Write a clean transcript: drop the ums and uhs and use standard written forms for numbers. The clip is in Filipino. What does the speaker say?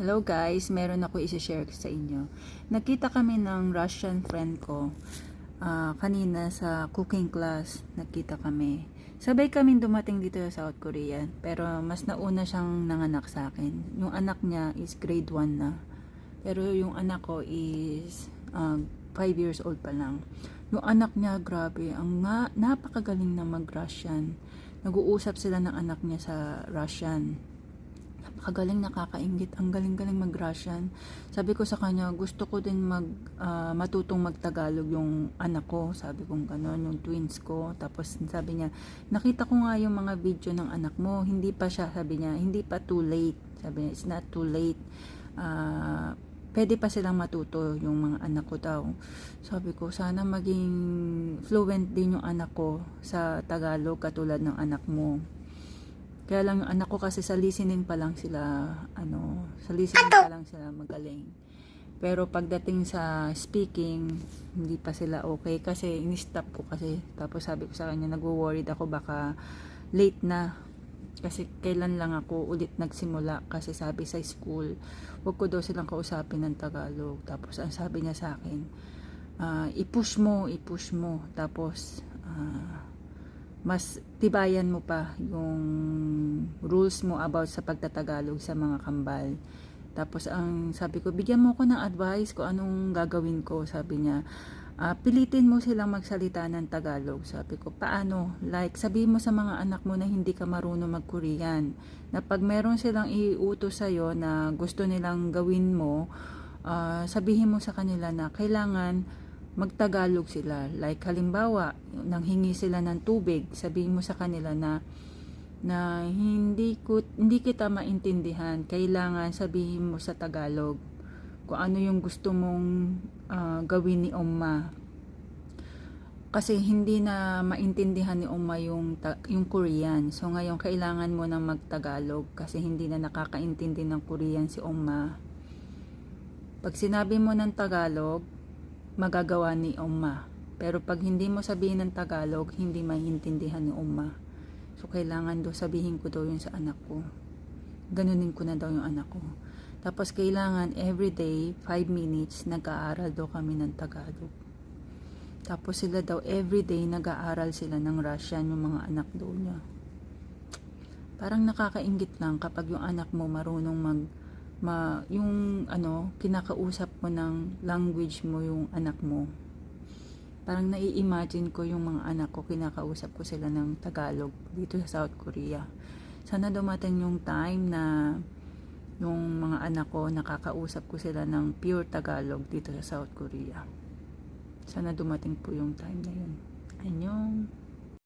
Hello guys, meron ako i-share sa inyo. Nakita kami ng Russian friend ko kanina sa cooking class. Nakita kami. Sabay kaming dumating dito sa South Korea. Pero mas nauna siyang nanganak sa akin. Yung anak niya is grade 1 na. Pero yung anak ko is 5 years old pa lang. Yung anak niya, grabe, napakagaling na mag-Russian. Nag-uusap sila ng anak niya sa Russian. Napakagaling, nakakaingit, ang galing-galing mag-Russian. Sabi ko sa kanya, gusto ko din matutong mag-Tagalog yung anak ko. Sabi ko gano'n, yung twins ko. Tapos sabi niya, nakita ko nga yung mga video ng anak mo. Hindi pa siya, sabi niya, hindi pa too late. Sabi niya, it's not too late. Pwede pa silang matuto yung mga anak ko daw. Sabi ko, sana maging fluent din yung anak ko sa Tagalog katulad ng anak mo. Kaya lang yung anak ko kasi sa listening pa lang sila, magaling. Pero pagdating sa speaking, hindi pa sila okay kasi in-stop ko kasi. Tapos sabi ko sa kanya, nagwo-worried ako baka late na. Kasi kailan lang ako ulit nagsimula kasi sabi sa school, wag ko daw silang kausapin ng Tagalog. Tapos ang sabi niya sa akin, i-push mo. Tapos, mas tibayan mo pa yung rules mo about sa pagtatagalog sa mga kambal. Tapos ang sabi ko, bigyan mo ko ng advice kung anong gagawin ko. Sabi niya, pilitin mo silang magsalita ng Tagalog. Sabi ko, paano? Like, sabihin mo sa mga anak mo na hindi ka marunong mag-Korean. Na pag meron silang iutos sa'yo na gusto nilang gawin mo, sabihin mo sa kanila na kailangan magtagalog sila. Like, halimbawa, nanghingi sila ng tubig, sabihin mo sa kanila na hindi kita maintindihan, kailangan sabihin mo sa Tagalog kung ano yung gusto mong gawin ni Oma. Kasi hindi na maintindihan ni Oma yung Korean. So ngayon kailangan mo nang magtagalog kasi hindi na nakakaintindi ng Korean si Oma. Pag sinabi mo ng Tagalog, magagawa ni Oma. Pero pag hindi mo sabihin ng Tagalog, hindi maintindihan ni Oma. So kailangan daw sabihin ko daw yun sa anak ko. Ganunin ko na daw yung anak ko. Tapos kailangan everyday 5 minutes nag-aaral daw kami ng Tagalog. Tapos sila daw everyday nag-aaral sila ng Russian, yung mga anak daw niya. Parang nakakainggit lang kapag yung anak mo marunong kinakausap mo ng language mo yung anak mo. Parang nai-imagine ko yung mga anak ko, kinakausap ko sila ng Tagalog dito sa South Korea. Sana dumating yung time na yung mga anak ko, nakakausap ko sila ng pure Tagalog dito sa South Korea. Sana dumating po yung time na yun. Annyeong.